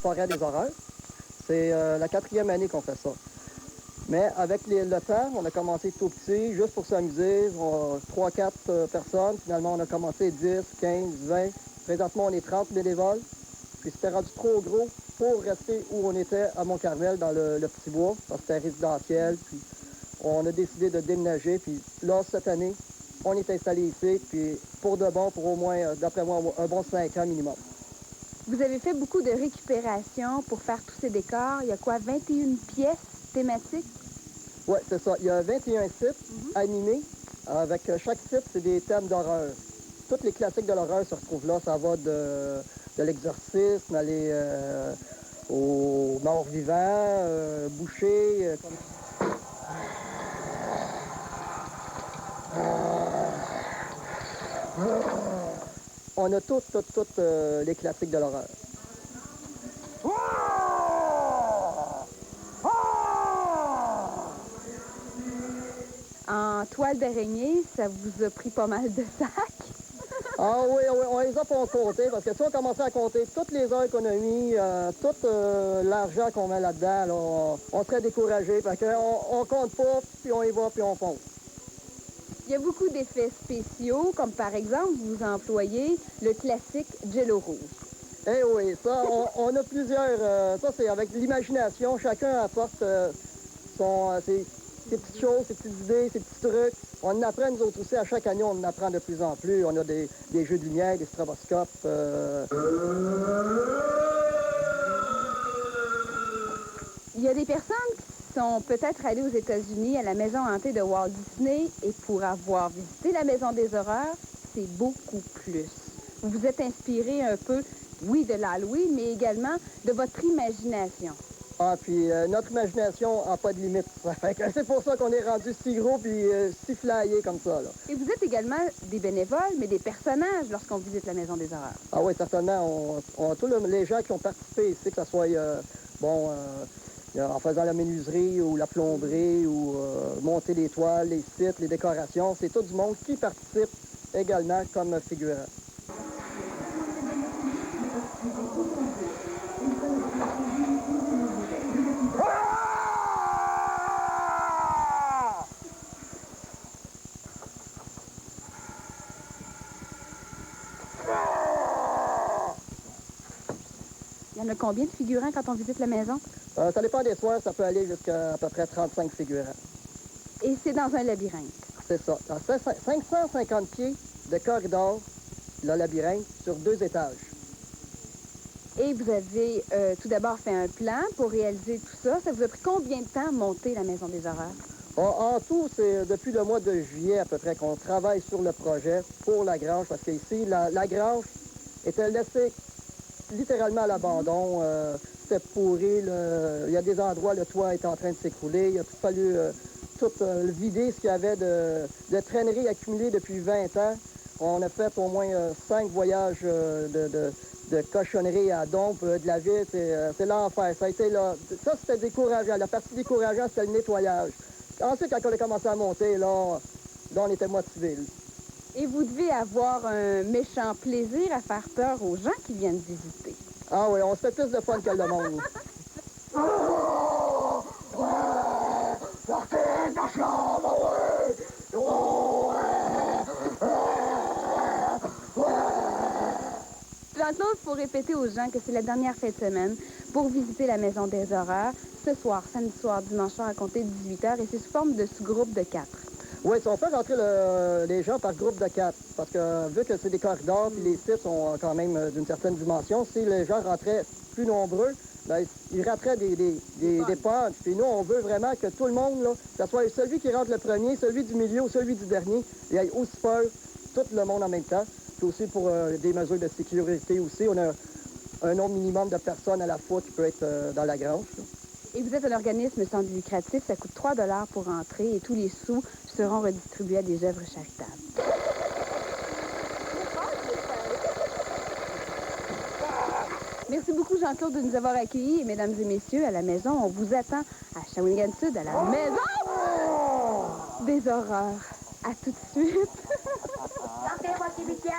forêt des horreurs. C'est la 4e année qu'on fait ça. Mais avec le temps, on a commencé tout petit, juste pour s'amuser. 3-4 personnes. Finalement, on a commencé 10, 15, 20. Présentement, on est 30 bénévoles. Puis c'était rendu trop gros pour rester où on était à Mont-Carmel, dans le Petit Bois, parce que c'était résidentiel. Puis on a décidé de déménager. Puis là, cette année, on est installé ici. Puis pour de bon, pour au moins, d'après moi, un bon 5 ans minimum. Vous avez fait beaucoup de récupération pour faire tous ces décors. Il y a quoi, 21 pièces thématiques? Oui, c'est ça. Il y a 21 sites animés. Avec chaque site, c'est des thèmes d'horreur. Tous les classiques de l'horreur se retrouvent là. Ça va de l'exorcisme, aller aux morts vivants, bouchers. On a tous les classiques de l'horreur. En toile d'araignée, ça vous a pris pas mal de sacs? Ah oui, on les a pas comptés, parce que si on commençait à compter toutes les heures qu'on a mis, tout l'argent qu'on met là-dedans, là, on serait découragé. Fait qu'on compte pas, puis on y va, puis on fonce. Il y a beaucoup d'effets spéciaux, comme par exemple, vous employez le classique Jello rouge. Eh oui, ça, on a plusieurs... ça, c'est avec l'imagination. Chacun apporte ses petites choses, ses petites idées, ses petits trucs. On en apprend, nous autres aussi, à chaque année, on en apprend de plus en plus. On a des jeux de lumière, des stroboscopes. Il y a des personnes qui sont peut-être allées aux États-Unis à la maison hantée de Walt Disney, et pour avoir visité la Maison des Horreurs, c'est beaucoup plus. Vous vous êtes inspiré un peu, oui, de l'Halloween, mais également de votre imagination. Ah, puis notre imagination n'a pas de limite. C'est pour ça qu'on est rendu si gros puis si flyé comme ça, là. Et vous êtes également des bénévoles, mais des personnages lorsqu'on visite la Maison des Horreurs. Ah oui, certainement. Tous les gens qui ont participé ici, que ce soit, en faisant la menuiserie ou la plomberie ou monter les toiles, les sites, les décorations, c'est tout du monde qui participe également comme figurant. Il y en a combien de figurants quand on visite la maison? Ça dépend des soirs, ça peut aller jusqu'à à peu près 35 figurants. Et c'est dans un labyrinthe. C'est ça. Dans 550 pieds de corridor, le labyrinthe, sur 2 étages. Et vous avez tout d'abord fait un plan pour réaliser tout ça. Ça vous a pris combien de temps monter la Maison des Horreurs? En tout, c'est depuis le mois de juillet à peu près qu'on travaille sur le projet pour la grange, parce qu'ici, la grange était laissée littéralement à l'abandon. C'était pourri. Il y a des endroits, le toit est en train de s'écrouler. Il a fallu tout vider ce qu'il y avait de traîneries accumulées depuis 20 ans. On a fait au moins 5 voyages de cochonnerie à Dompe, de la ville. C'est l'enfer. Ça a été là. Ça, c'était décourageant. La partie décourageante, c'était le nettoyage. Ensuite, quand on a commencé à monter, là on était motivés. Et vous devez avoir un méchant plaisir à faire peur aux gens qui viennent visiter. Ah oui, on se fait plus de fun que le monde. Jean-Claude, il faut répéter aux gens que c'est la dernière fin de semaine pour visiter la Maison des Horreurs. Ce soir, samedi soir, dimanche soir, à compter de 18h, et c'est sous forme de sous-groupe de 4. Oui, on fait rentrer les gens par groupe de 4, parce que vu que c'est des corridors, puis les sites sont quand même d'une certaine dimension, si les gens rentraient plus nombreux, bien, ils rateraient des punchs. Puis nous, on veut vraiment que tout le monde, là, que ce soit celui qui rentre le premier, celui du milieu ou celui du dernier, il y ait aussi peur, tout le monde en même temps. Puis aussi pour des mesures de sécurité aussi, on a un nombre minimum de personnes à la fois qui peut être dans la grange. Là. Et vous êtes un organisme sans but lucratif, ça coûte 3 $ pour entrer, et tous les sous seront redistribués à des œuvres charitables. Merci beaucoup, Jean-Claude, de nous avoir accueillis. Et mesdames et messieurs, à la maison, on vous attend à Shawinigan Sud, à la Maison des Horreurs. À tout de suite. Sortez votre cimetière!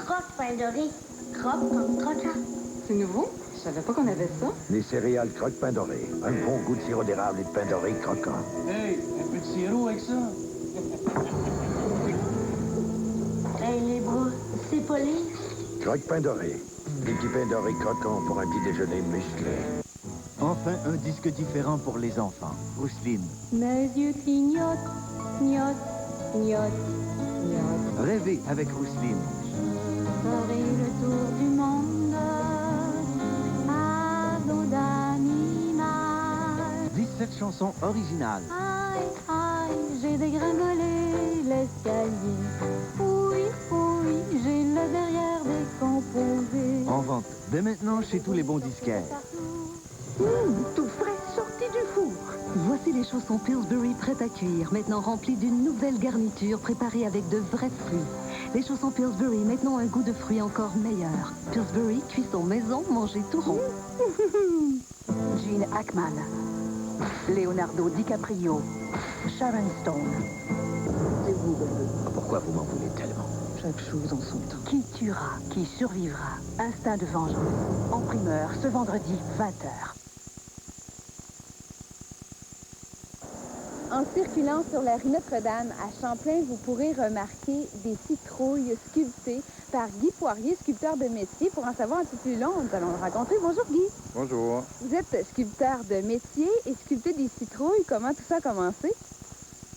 croque pain doré. Croque comme croquant. C'est nouveau? Je savais pas qu'on avait ça. Les céréales croque pain doré. Un bon goût de sirop d'érable et de pain doré croquant. Hey, un peu de sirop avec ça. Hey, les bras, c'est pas lire. Croque pain doré. Des petits pains dorés croquants pour un petit déjeuner musclé. Enfin, un disque différent pour les enfants. Rousseline. Mes yeux clignotent, clignotent, clignotent, clignotent. Rêvez avec Rousseline. Ferai le tour du monde à dos d'animal. 17 chansons originales. Aïe, aïe, j'ai dégringolé l'escalier. Oui, oui, j'ai le derrière décomposé. En vente dès maintenant chez tous les bons disquaires. Tout frais, sorti du four. Voici les chaussons Pillsbury prêtes à cuire, maintenant remplies d'une nouvelle garniture préparée avec de vrais fruits. Les chaussons Pillsbury maintenant un goût de fruits encore meilleur. Pillsbury, cuisson maison, mangez tout rond. Gene Hackman, Leonardo DiCaprio, Sharon Stone. C'est vous, belle. Pourquoi vous m'en voulez tellement? Chaque chose en son temps. Qui tuera, qui survivra? Instinct de vengeance. En primeur, ce vendredi, 20h. En circulant sur la rue Notre-Dame à Champlain, vous pourrez remarquer des citrouilles sculptées par Guy Poirier, sculpteur de métier. Pour en savoir un peu plus long, nous allons le rencontrer. Bonjour Guy. Bonjour. Vous êtes sculpteur de métier et sculptez des citrouilles. Comment tout ça a commencé?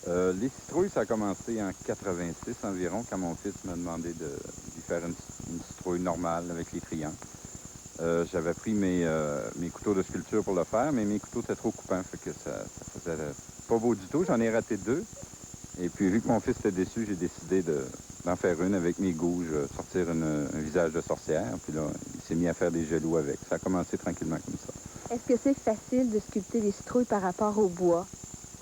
Les citrouilles, ça a commencé en 86 environ, quand mon fils m'a demandé de lui faire une citrouille normale avec les triangles. J'avais pris mes couteaux de sculpture pour le faire, mais mes couteaux étaient trop coupants, fait que ça faisait pas beau du tout. J'en ai raté 2. Et puis, vu que mon fils était déçu, j'ai décidé d'en faire une avec mes gouges, sortir un visage de sorcière. Puis là, il s'est mis à faire des jaloux avec. Ça a commencé tranquillement comme ça. Est-ce que c'est facile de sculpter des citrouilles par rapport au bois?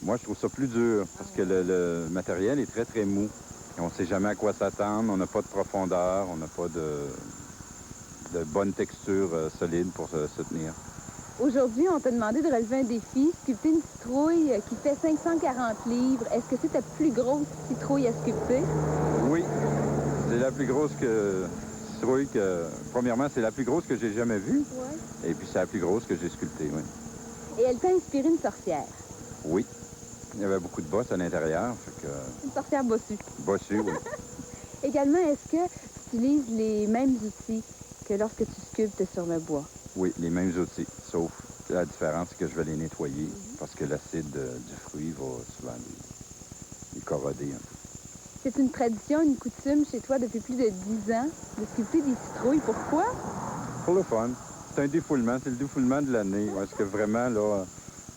Moi, je trouve ça plus dur parce que le matériel est très, très mou. Et on ne sait jamais à quoi s'attendre. On n'a pas de profondeur. On n'a pas de bonne texture solide pour se tenir. Aujourd'hui, on t'a demandé de relever un défi, sculpter une citrouille qui fait 540 livres. Est-ce que c'est ta plus grosse citrouille à sculpter? Oui. C'est la plus grosse citrouille que... Premièrement, c'est la plus grosse que j'ai jamais vue. Oui. Et puis, c'est la plus grosse que j'ai sculptée, oui. Et elle t'a inspiré une sorcière? Oui. Il y avait beaucoup de bosses à l'intérieur, fait que... Une sorcière bossue. Bossue, oui. Également, est-ce que tu utilises les mêmes outils que lorsque tu sculptes sur le bois? Oui, les mêmes outils, sauf la différence, c'est que je vais les nettoyer parce que l'acide du fruit va souvent les corroder un peu. C'est une tradition, une coutume chez toi depuis plus de 10 ans de sculpter des citrouilles. Pourquoi? Pour le fun. C'est un défoulement, c'est le défoulement de l'année. Parce que vraiment, là,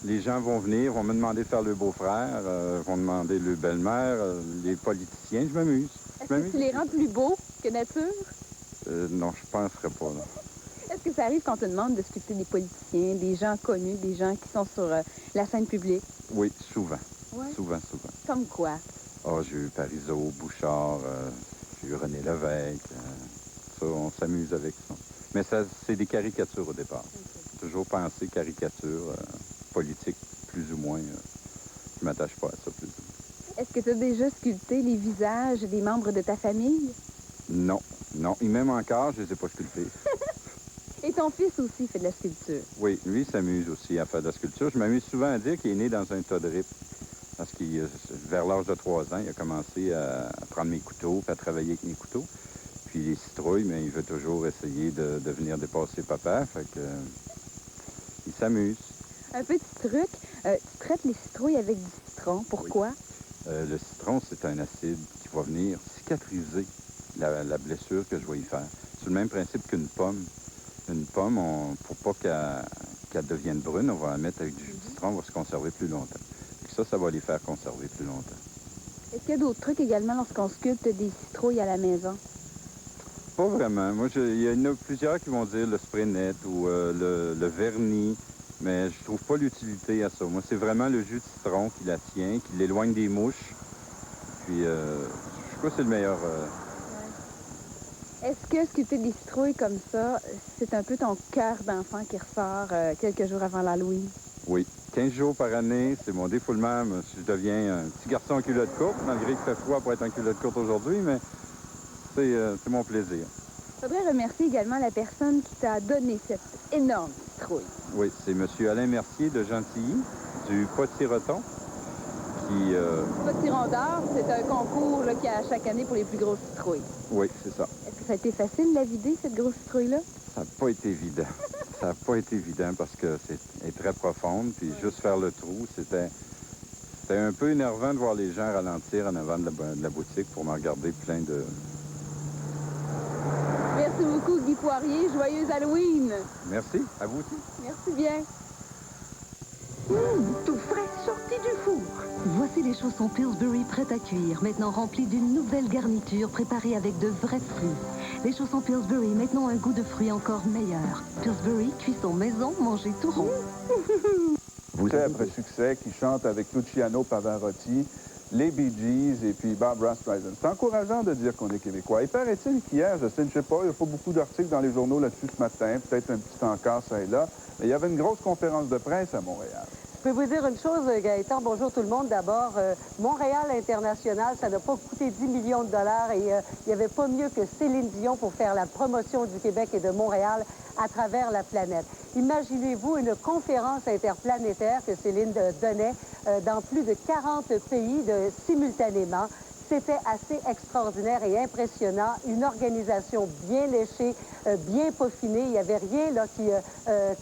les gens vont venir, vont me demander de faire le beau-frère, vont demander le belle-mère, les politiciens, je m'amuse. Est-ce que tu les rends plus beaux que nature? Non, je penserais pas, non. Est-ce que ça arrive quand on te demande de sculpter des politiciens, des gens connus, des gens qui sont sur la scène publique? Oui, souvent. Ouais. Souvent. Comme quoi? Ah, j'ai eu Parizeau, Bouchard, j'ai eu René Lévesque. Ça, on s'amuse avec ça. Mais ça, c'est des caricatures au départ. Okay. Toujours penser caricature politique, plus ou moins. Je m'attache pas à ça, plus ou moins. Est-ce que tu as déjà sculpté les visages des membres de ta famille? Non. Et même encore, je les ai pas sculptés. Et ton fils aussi fait de la sculpture? Oui, lui, il s'amuse aussi à faire de la sculpture. Je m'amuse souvent à dire qu'il est né dans un tas de rip. Parce que vers l'âge de 3 ans, il a commencé à prendre mes couteaux, puis à travailler avec mes couteaux. Puis les citrouilles, mais il veut toujours essayer de venir dépasser papa. Fait que il s'amuse. Un petit truc, tu traites les citrouilles avec du citron. Pourquoi? Oui. Le citron, c'est un acide qui va venir cicatriser la blessure que je vais y faire. C'est le même principe qu'une pomme. Une pomme, pour pas qu'elle devienne brune, on va la mettre avec du jus de citron, on va se conserver plus longtemps. Et ça va les faire conserver plus longtemps. Est-ce qu'il y a d'autres trucs également lorsqu'on sculpte des citrouilles à la maison? Pas vraiment. Moi, il y en a plusieurs qui vont dire le spray net ou le vernis, mais je trouve pas l'utilité à ça. Moi, c'est vraiment le jus de citron qui la tient, qui l'éloigne des mouches. Puis, je crois que c'est le meilleur... Est-ce que sculpter des citrouilles comme ça, c'est un peu ton cœur d'enfant qui ressort quelques jours avant l'Halloween? Oui. 15 jours par année, c'est mon défoulement. Je deviens un petit garçon en culotte courte, malgré qu'il fait froid pour être en culotte courte aujourd'hui, mais c'est mon plaisir. Il faudrait remercier également la personne qui t'a donné cette énorme citrouille. Oui, c'est M. Alain Mercier de Gentilly, du Potireton, qui... Petit rondard, c'est un concours qu'il y a chaque année pour les plus grosses citrouilles. Oui, c'est ça. Est-ce que ça a été facile de la vider, cette grosse citrouille-là? Ça n'a pas été évident. Ça n'a pas été évident parce que c'est très profonde, puis juste faire le trou, c'était un peu énervant de voir les gens ralentir en avant de la boutique pour me regarder plein de... Merci beaucoup, Guy Poirier. Joyeuse Halloween! Merci, à vous aussi. Merci bien. Tout frais, sorti du four. Voici les chaussons Pillsbury prêts à cuire, maintenant remplis d'une nouvelle garniture préparée avec de vrais fruits. Les chaussons Pillsbury, maintenant un goût de fruits encore meilleur. Pillsbury, cuisson maison, mangez tout rond. Succès après succès, qui chante avec Luciano Pavarotti, les Bee Gees et puis Barbra Streisand. C'est encourageant de dire qu'on est québécois. Et paraît-il qu'hier, je ne sais pas, il n'y a pas beaucoup d'articles dans les journaux là-dessus ce matin, peut-être un petit encart ça et là, mais il y avait une grosse conférence de presse à Montréal. Je peux vous dire une chose, Gaëtan. Bonjour tout le monde. D'abord, Montréal International, ça n'a pas coûté 10 millions de dollars et il n'y avait pas mieux que Céline Dion pour faire la promotion du Québec et de Montréal à travers la planète. Imaginez-vous une conférence interplanétaire que Céline donnait dans plus de 40 pays simultanément. C'était assez extraordinaire et impressionnant. Une organisation bien léchée, bien peaufinée. Il n'y avait rien là,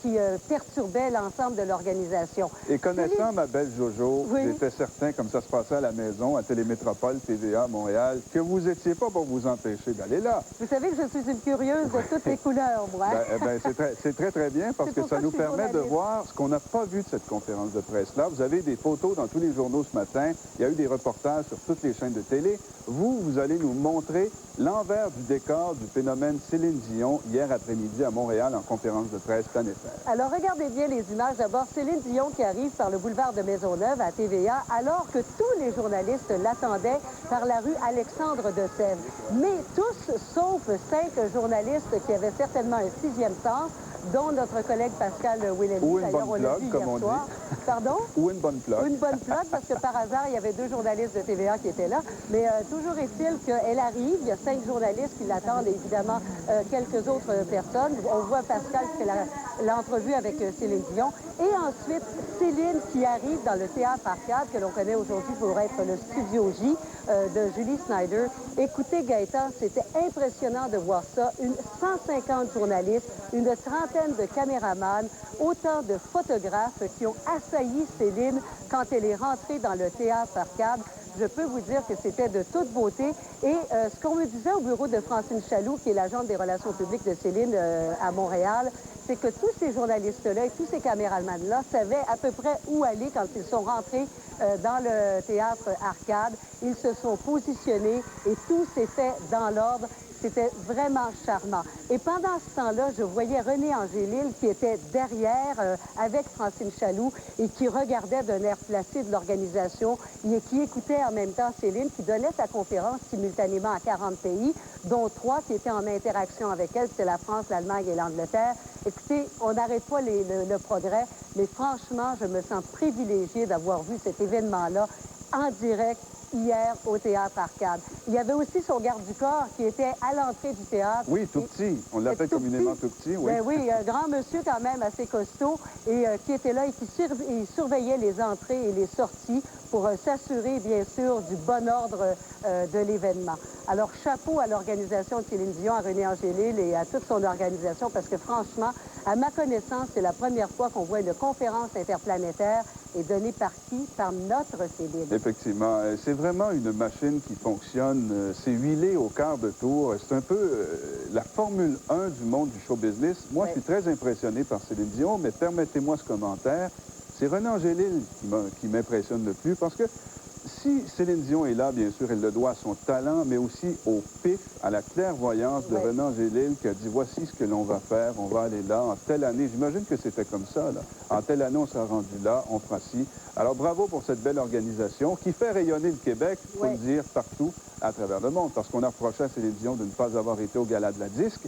qui perturbait l'ensemble de l'organisation. Et connaissant ma belle Jojo, oui, j'étais certain, comme ça se passait à la maison, à Télémétropole, TVA, Montréal, que vous n'étiez pas pour vous empêcher d'aller là. Vous savez que je suis une curieuse de toutes les couleurs, moi. C'est très, très bien parce que ça nous permet de voir ce qu'on n'a pas vu de cette conférence de presse-là. Vous avez des photos dans tous les journaux ce matin. Il y a eu des reportages sur toutes les chaînes de télé. Vous allez nous montrer l'envers du décor du phénomène Céline Dion hier après-midi à Montréal en conférence de presse planétaire. Alors, regardez bien les images. D'abord, Céline Dion qui arrive par le boulevard de Maisonneuve à TVA, alors que tous les journalistes l'attendaient par la rue Alexandre de Seine. Mais tous, sauf 5 journalistes qui avaient certainement un 6e sens, dont notre collègue Pascal Wilhelmy. Ou une bonne plug, comme on dit. Pardon? Ou une bonne plug. Une bonne plug, parce que par hasard, il y avait 2 journalistes de TVA qui étaient là. Mais toujours est-il qu'elle arrive, il y a 5 journalistes qui l'attendent, et évidemment, quelques autres personnes. On voit Pascal qui fait l'entrevue avec Céline Dion. Et ensuite, Céline qui arrive dans le Théâtre Arcade, que l'on connaît aujourd'hui pour être le Studio J de Julie Snyder. Écoutez, Gaëtan, c'était impressionnant de voir ça. 150 journalistes, une trentaine de caméramans, autant de photographes qui ont assailli Céline quand elle est rentrée dans le Théâtre Arcade. Je peux vous dire que c'était de toute beauté. Et ce qu'on me disait au bureau de Francine Chaloux, qui est l'agente des relations publiques de Céline à Montréal, c'est que tous ces journalistes-là et tous ces caméramans-là savaient à peu près où aller quand ils sont rentrés dans le Théâtre Arcade. Ils se sont positionnés et tout s'est fait dans l'ordre. C'était vraiment charmant. Et pendant ce temps-là, je voyais René Angélil qui était derrière avec Francine Chaloux et qui regardait d'un air placide l'organisation et qui écoutait en même temps Céline qui donnait sa conférence simultanément à 40 pays, dont 3 qui étaient en interaction avec elle, c'était la France, l'Allemagne et l'Angleterre. Écoutez, on n'arrête pas le progrès, mais franchement, je me sens privilégiée d'avoir vu cet événement-là en direct hier au Théâtre Arcade. Il y avait aussi son garde du corps qui était à l'entrée du théâtre. Oui, tout petit. On l'appelle communément tout petit, oui. Ben oui, un grand monsieur quand même assez costaud et qui était là et qui surveillait les entrées et les sorties pour s'assurer, bien sûr, du bon ordre de l'événement. Alors, chapeau à l'organisation de Céline Dion, à René Angélil et à toute son organisation, parce que franchement, à ma connaissance, c'est la première fois qu'on voit une conférence interplanétaire et donnée par qui? Par notre Céline. Effectivement. C'est vraiment une machine qui fonctionne. C'est huilé au quart de tour. C'est un peu la Formule 1 du monde du show business. Moi, je suis très impressionné par Céline Dion, mais permettez-moi ce commentaire. C'est René Angélil qui m'impressionne le plus, parce que si Céline Dion est là, bien sûr, elle le doit à son talent, mais aussi au pif, à la clairvoyance de René Angélil qui a dit, voici ce que l'on va faire, on va aller là, en telle année. J'imagine que c'était comme ça, là. En telle année, on sera rendu là, on fera ci. Alors, bravo pour cette belle organisation qui fait rayonner le Québec, il faut le dire, partout à travers le monde, parce qu'on a reproché à Céline Dion de ne pas avoir été au Gala de la disque.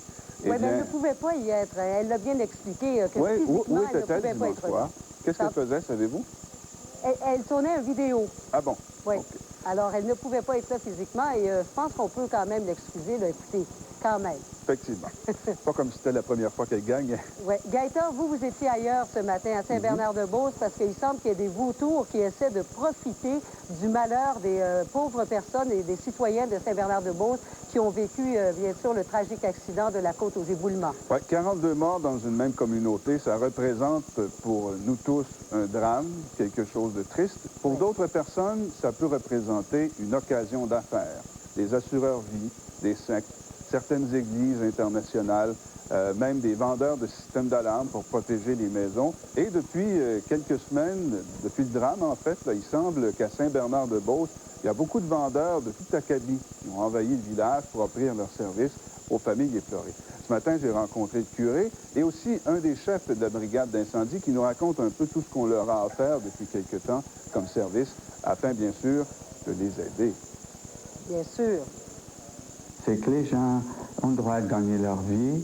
Oui, mais elle ne pouvait pas y être. Elle l'a bien expliqué, que physiquement, elle ne pouvait pas être là. Qu'est-ce qu'elle faisait, savez-vous? Elle tournait une vidéo. Ah bon? Oui. Okay. Alors, elle ne pouvait pas être là physiquement et je pense qu'on peut quand même l'excuser. Écoutez, quand même. Effectivement. Pas comme si c'était la première fois qu'elle gagne. Oui. Gaëtan, vous étiez ailleurs ce matin à Saint-Bernard-de-Beauce parce qu'il semble qu'il y ait des vautours qui essaient de profiter du malheur des pauvres personnes et des citoyens de Saint-Bernard-de-Beauce qui ont vécu, bien sûr, le tragique accident de la côte aux éboulements. Oui, 42 morts dans une même communauté, ça représente pour nous tous un drame, quelque chose de triste. Pour d'autres personnes, ça peut représenter une occasion d'affaires. Des assureurs-vie, des sectes, certaines églises internationales, même des vendeurs de systèmes d'alarme pour protéger les maisons. Et depuis quelques semaines, depuis le drame en fait, là, il semble qu'à Saint-Bernard-de-Beauce, il y a beaucoup de vendeurs de toute l'Acadie qui ont envahi le village pour offrir leurs services aux familles éplorées. Ce matin, j'ai rencontré le curé et aussi un des chefs de la brigade d'incendie qui nous raconte un peu tout ce qu'on leur a offert depuis quelque temps comme service, afin bien sûr de les aider. Bien sûr. C'est que les gens ont le droit de gagner leur vie,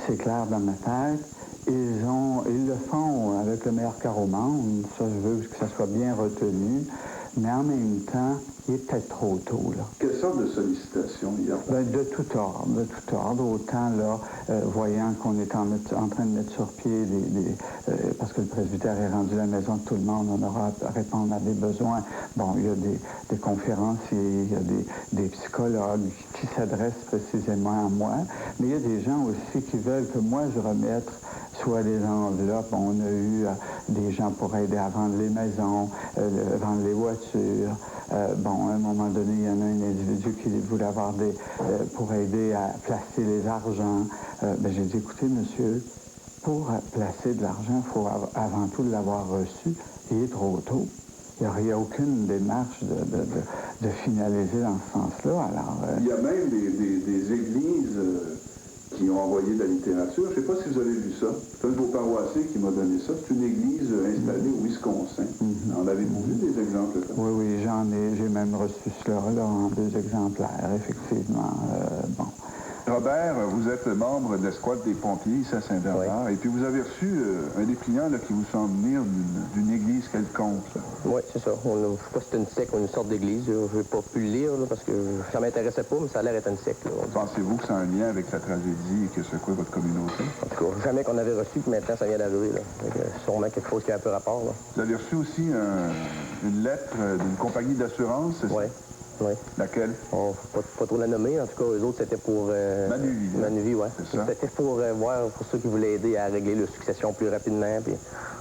c'est clair dans ma tête. Ils le font avec le meilleur cœur au monde, ça je veux que ça soit bien retenu, mais en même temps, il est peut-être trop tôt, là. Quelle sorte de sollicitation il y a? Ben, de tout ordre. Autant, là, voyant qu'on est en train de mettre sur pied parce que le presbytère est rendu la maison de tout le monde, on aura à répondre à des besoins. Bon, il y a des conférenciers, il y a des psychologues qui s'adressent précisément à moi, mais il y a des gens aussi qui veulent que moi je remette soit des enveloppes. On a eu des gens pour aider à vendre les maisons, vendre les voitures. Bon, à un moment donné, il y en a un individu qui voulait avoir pour aider à placer les argents. Ben, j'ai dit, écoutez, monsieur, pour placer de l'argent, il faut avant tout l'avoir reçu. Il est trop tôt. Il n'y a aucune démarche de finaliser dans ce sens-là. Alors, il y a même des églises qui ont envoyé de la littérature. Je ne sais pas si vous avez vu ça. C'est un de vos paroissiers qui m'a donné ça. C'est une église installée au Wisconsin. En avez-vous vu des exemples? Oui, j'en ai. J'ai même reçu cela là, en 2 exemplaires, effectivement. Bon. Robert, vous êtes membre de l'escouade des pompiers ici à Saint-Bernard, et puis vous avez reçu un dépliant là, qui vous semble venir d'une église quelconque. Oui, c'est ça. Je ne sais pas si c'est une secte ou une sorte d'église. Je n'ai pas pu le lire là, parce que ça ne m'intéressait pas, mais ça a l'air d'être une secte. Pensez-vous que ça a un lien avec la tragédie et que secouait votre communauté? En tout cas, jamais qu'on avait reçu, puis maintenant ça vient d'arriver. Sûrement quelque chose qui a un peu rapport. Là. Vous avez reçu aussi une lettre d'une compagnie d'assurance, c'est ça? Oui. Laquelle? On ne faut pas trop la nommer. En tout cas, eux autres, c'était pour... Manuvie. Manuvie, oui. C'était pour voir, pour ceux qui voulaient aider à régler leur succession plus rapidement. Puis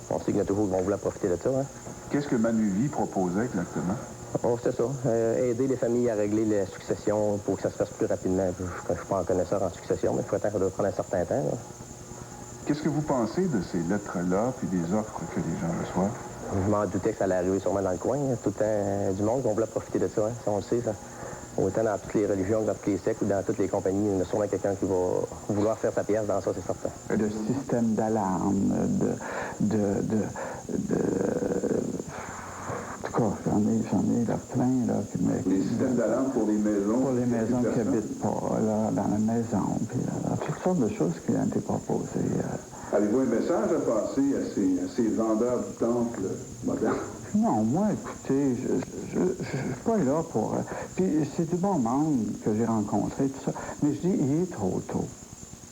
on sait qu'il y en a toujours qui vont vouloir profiter de ça. Hein. Qu'est-ce que Manuvie proposait exactement? Oh, c'est ça. Aider les familles à régler la succession pour que ça se fasse plus rapidement. Je ne suis pas en connaisseur en succession, mais il faut attendre, ça doit prendre un certain temps. Là. Qu'est-ce que vous pensez de ces lettres-là puis des offres que les gens reçoivent? Je m'en doutais que ça allait arriver sûrement dans le coin. Hein. Tout le temps, du monde qui vont vouloir profiter de ça. Hein. Ça, on le sait, ça. Autant dans toutes les religions que dans toutes les sectes ou dans toutes les compagnies, il y a sûrement quelqu'un qui va vouloir faire sa pièce dans ça, c'est certain. Le système d'alarme, en tout cas, j'en ai là, plein. Là, les systèmes d'alarme pour les maisons? Pour les maisons qui habitent pas, là, dans la maison. Puis, toutes sortes de choses qui ont été proposées. Avez-vous un message à passer à ces vendeurs du temple moderne? Non, moi, écoutez, je suis pas là pour... puis c'est du bon monde que j'ai rencontré, tout ça. Mais je dis, il est trop tôt.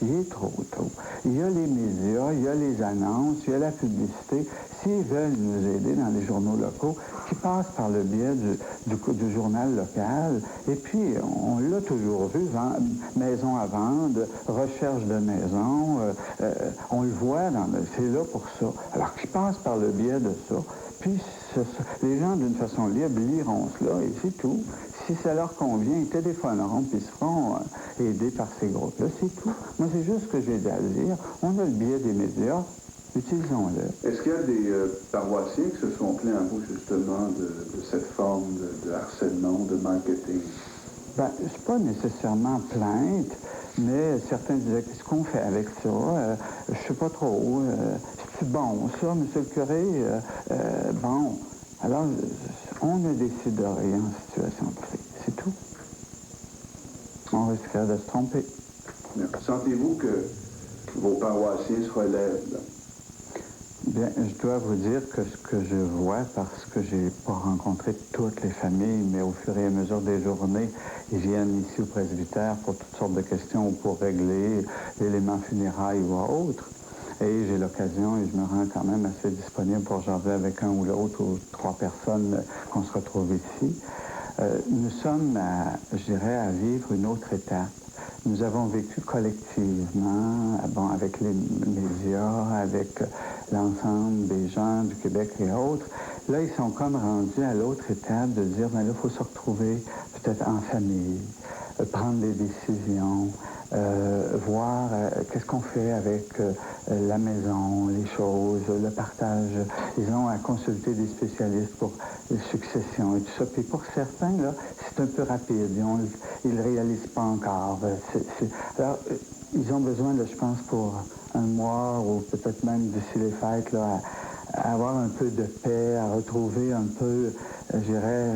Il est trop tôt. Il y a les médias, il y a les annonces, il y a la publicité. S'ils veulent nous aider dans les journaux locaux, qui passent par le biais du journal local, et puis on l'a toujours vu, maison à vendre, recherche de maison, on le voit, c'est là pour ça. Alors qu'ils passent par le biais de ça, puis les gens, d'une façon libre, liront cela, et c'est tout. Si ça leur convient, ils téléphoneront, puis ils se feront aider par ces groupes-là, c'est tout. Moi, c'est juste ce que j'ai à dire. On a le biais des médias, utilisons-le. Est-ce qu'il y a des paroissiens qui se sont plaints à vous, justement, de cette forme de harcèlement, de marketing? Ben, c'est pas nécessairement plainte, mais certains disaient, qu'est-ce qu'on fait avec ça? Je sais pas trop. C'est bon, ça, monsieur le curé? Bon. Alors, on ne déciderait en situation de fait. C'est tout. On risquerait de se tromper. Sentez-vous que vos paroissiens se relèvent, là? Bien, je dois vous dire que ce que je vois, parce que j'ai pas rencontré toutes les familles, mais au fur et à mesure des journées, ils viennent ici au presbytère pour toutes sortes de questions ou pour régler l'élément funérailles ou autre. Et j'ai l'occasion, et je me rends quand même assez disponible pour jaser avec un ou l'autre ou 3 personnes qu'on se retrouve ici. Nous sommes, je dirais, à vivre une autre étape. Nous avons vécu collectivement, avec les médias, avec l'ensemble des gens du Québec et autres. Là, ils sont comme rendus à l'autre étape de dire, ben là, il faut se retrouver peut-être en famille, prendre des décisions, voir qu'est-ce qu'on fait avec la maison, les choses, le partage. Ils ont à consulter des spécialistes pour les successions et tout ça. Puis pour certains, là, c'est un peu rapide. Ils ne réalisent pas encore. Alors, ils ont besoin, là, je pense, pour un mois ou peut-être même d'ici les fêtes, là, à avoir un peu de paix, à retrouver un peu, je dirais,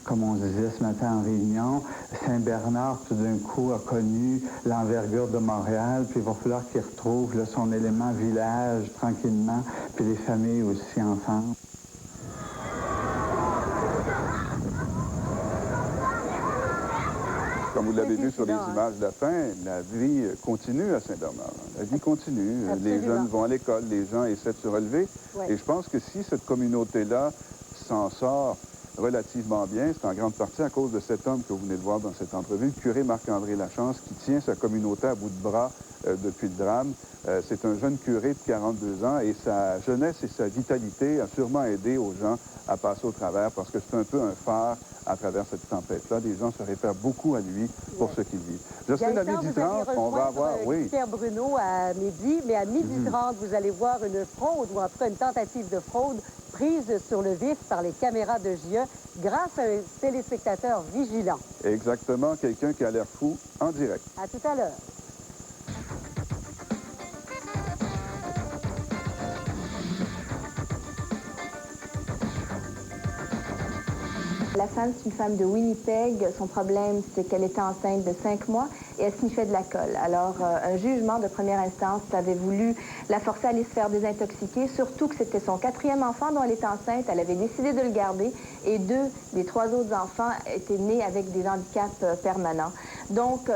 comme on disait ce matin en réunion, Saint-Bernard, tout d'un coup, a connu l'envergure de Montréal, puis il va falloir qu'il retrouve là, son élément village tranquillement, puis les familles aussi ensemble. Comme vous l'avez vu sur les images de la fin, la vie continue à Saint-Bernard. La vie continue. Absolument. Les jeunes vont à l'école, les gens essaient de se relever. Oui. Et je pense que si cette communauté-là s'en sort relativement bien, c'est en grande partie à cause de cet homme que vous venez de voir dans cette entrevue, le curé Marc-André Lachance, qui tient sa communauté à bout de bras depuis le drame. C'est un jeune curé de 42 ans et sa jeunesse et sa vitalité a sûrement aidé aux gens à passer au travers parce que c'est un peu un phare à travers cette tempête-là. Les gens se réfèrent beaucoup à lui pour ce qu'ils vivent. Jocelyne, à 12h30, on va avoir... Oui. Pierre Bruno à midi, mais à 12h30, vous allez voir une fraude, ou en tout cas une tentative de fraude prise sur le vif par les caméras de JE grâce à un téléspectateur vigilant. Exactement, quelqu'un qui a l'air fou en direct. À tout à l'heure. La femme, c'est une femme de Winnipeg. Son problème, c'est qu'elle était enceinte de 5 mois et elle sniffait de la colle. Alors, un jugement de première instance avait voulu la forcer à aller se faire désintoxiquer, surtout que c'était son 4e enfant dont elle était enceinte. Elle avait décidé de le garder et 2 des 3 autres enfants étaient nés avec des handicaps permanents. Donc,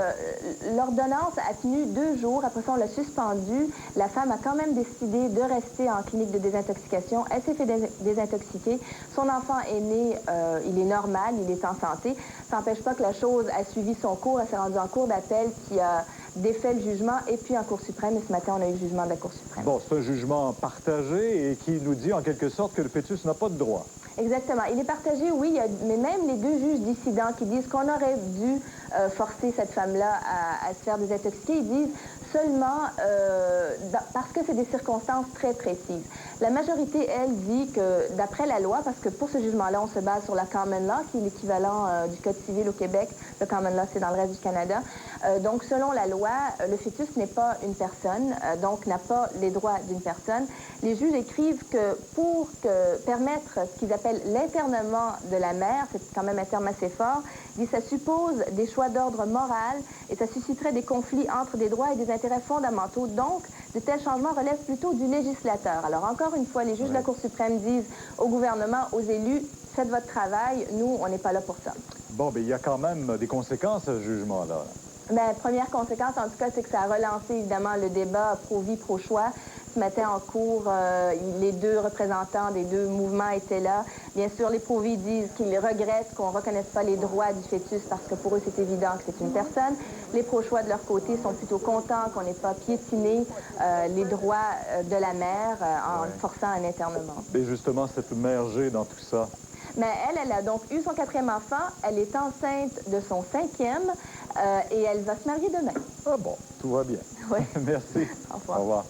l'ordonnance a tenu 2 jours. Après ça, on l'a suspendue. La femme a quand même décidé de rester en clinique de désintoxication. Elle s'est fait désintoxiquer. Son enfant est né, il est normal, il est en santé. Ça n'empêche pas que la chose a suivi son cours. Elle s'est rendue en cour d'appel qui a défait le jugement et puis en Cour suprême. Et ce matin, on a eu le jugement de la Cour suprême. Bon, c'est un jugement partagé et qui nous dit en quelque sorte que le fœtus n'a pas de droit. Exactement. Il est partagé, oui, mais même les 2 juges dissidents qui disent qu'on aurait dû forcer cette femme-là à se faire désintoxiquer, ils disent seulement parce que c'est des circonstances très précises. La majorité, elle, dit que d'après la loi, parce que pour ce jugement-là, on se base sur la common law, qui est l'équivalent du Code civil au Québec. Le common law, c'est dans le reste du Canada. Donc, selon la loi, le fœtus n'est pas une personne, donc n'a pas les droits d'une personne. Les juges écrivent que pour permettre ce qu'ils appellent l'internement de la mère, c'est quand même un terme assez fort, ils disent que ça suppose des choix d'ordre moral et ça susciterait des conflits entre des droits et des intérêts fondamentaux. Donc, de tels changements relèvent plutôt du législateur. Alors, encore une fois, les juges de la Cour suprême disent au gouvernement, aux élus, faites votre travail, nous, on n'est pas là pour ça. Bon, mais il y a quand même des conséquences à ce jugement-là. Bien, première conséquence, en tout cas, c'est que ça a relancé, évidemment, le débat pro-vie, pro-choix. Ce matin, en cours, les 2 représentants des 2 mouvements étaient là. Bien sûr, les pro-vie disent qu'ils regrettent qu'on ne reconnaisse pas les droits du fœtus parce que pour eux, c'est évident que c'est une personne. Les pro-choix, de leur côté, sont plutôt contents qu'on n'ait pas piétiné les droits de la mère en forçant un internement. Et justement, cette mère G dans tout ça. Mais elle a donc eu son 4e enfant. Elle est enceinte de son 5e et elle va se marier demain. Ah bon, tout va bien. Oui. Merci. Au revoir. Au revoir.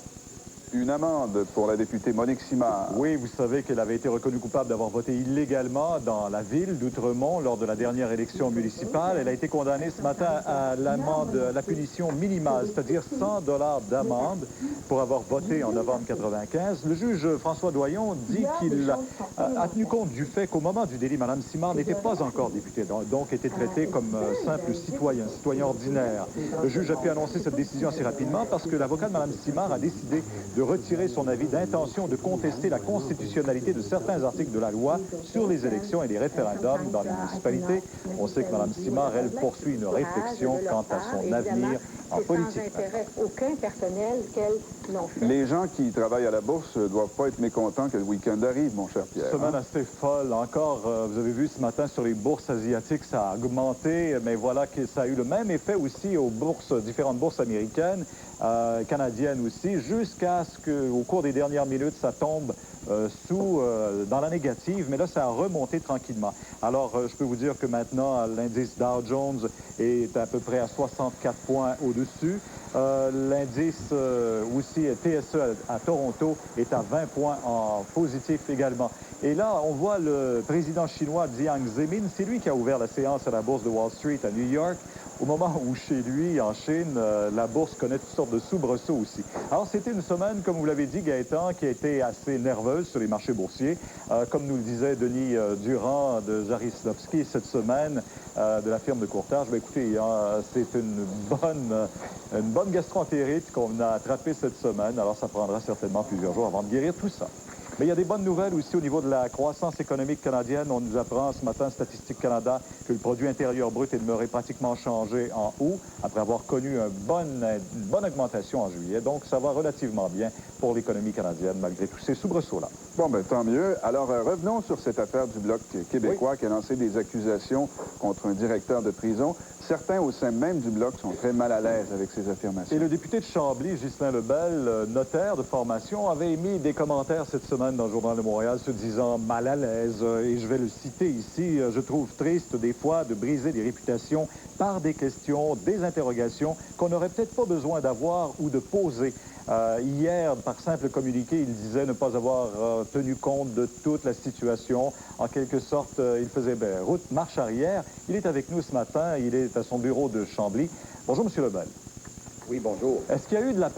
Une amende pour la députée Monique Simard. Oui, vous savez qu'elle avait été reconnue coupable d'avoir voté illégalement dans la ville d'Outremont lors de la dernière élection municipale. Elle a été condamnée ce matin à l'amende, la punition minimale, c'est-à-dire 100 $ d'amende pour avoir voté en novembre 95. Le juge François Doyon dit qu'il a tenu compte du fait qu'au moment du délit, Mme Simard n'était pas encore députée, donc était traitée comme simple citoyen ordinaire. Le juge a pu annoncer cette décision assez rapidement parce que l'avocat de Mme Simard a décidé de retirer son avis d'intention de contester la constitutionnalité de certains articles de la loi sur les élections et les référendums dans les municipalités. On sait que Mme Simard, elle, poursuit une réflexion quant à son avenir en politique. Sans intérêt aucun personnel qu'elle n'ont fait. Les gens qui travaillent à la bourse ne doivent pas être mécontents que le week-end arrive, mon cher Pierre. Semaine assez folle. Encore, vous avez vu ce matin sur les bourses asiatiques, ça a augmenté, mais voilà que ça a eu le même effet aussi aux bourses, différentes bourses américaines, canadiennes aussi, jusqu'à ce qu'au cours des dernières minutes, ça tombe dans la négative, mais là, ça a remonté tranquillement. Alors, je peux vous dire que maintenant, l'indice Dow Jones est à peu près à 64 points au-dessus. L'indice aussi TSE à Toronto est à 20 points en positif également. Et là, on voit le président chinois Jiang Zemin, c'est lui qui a ouvert la séance à la bourse de Wall Street à New York, au moment où chez lui, en Chine, la bourse connaît toutes sortes de soubresauts aussi. Alors, c'était une semaine, comme vous l'avez dit, Gaëtan, qui a été assez nerveuse sur les marchés boursiers. Comme nous le disait Denis Durand de Jarislavski cette semaine, de la firme de courtage, bien, écoutez, c'est une bonne gastro-entérite qu'on a attrapée cette semaine. Alors, ça prendra certainement plusieurs jours avant de guérir tout ça. Mais il y a des bonnes nouvelles aussi au niveau de la croissance économique canadienne. On nous apprend ce matin, Statistique Canada, que le produit intérieur brut est demeuré pratiquement changé en août, après avoir connu une bonne augmentation en juillet. Donc, ça va relativement bien pour l'économie canadienne, malgré tous ces soubresauts-là. Bon, ben tant mieux. Alors, revenons sur cette affaire du Bloc québécois qui a lancé des accusations contre un directeur de prison. Certains au sein même du Bloc sont très mal à l'aise avec ces affirmations. Et le député de Chambly, Ghislain Lebel, notaire de formation, avait émis des commentaires cette semaine dans le Journal de Montréal se disant mal à l'aise. Et je vais le citer ici. Je trouve triste des fois de briser des réputations par des questions, des interrogations qu'on n'aurait peut-être pas besoin d'avoir ou de poser. Hier, par simple communiqué, il disait ne pas avoir tenu compte de toute la situation. En quelque sorte, il faisait marche arrière. Il est avec nous ce matin. Il est à son bureau de Chambly. Bonjour, M. Lebel. Oui, bonjour. Est-ce qu'il y a eu de la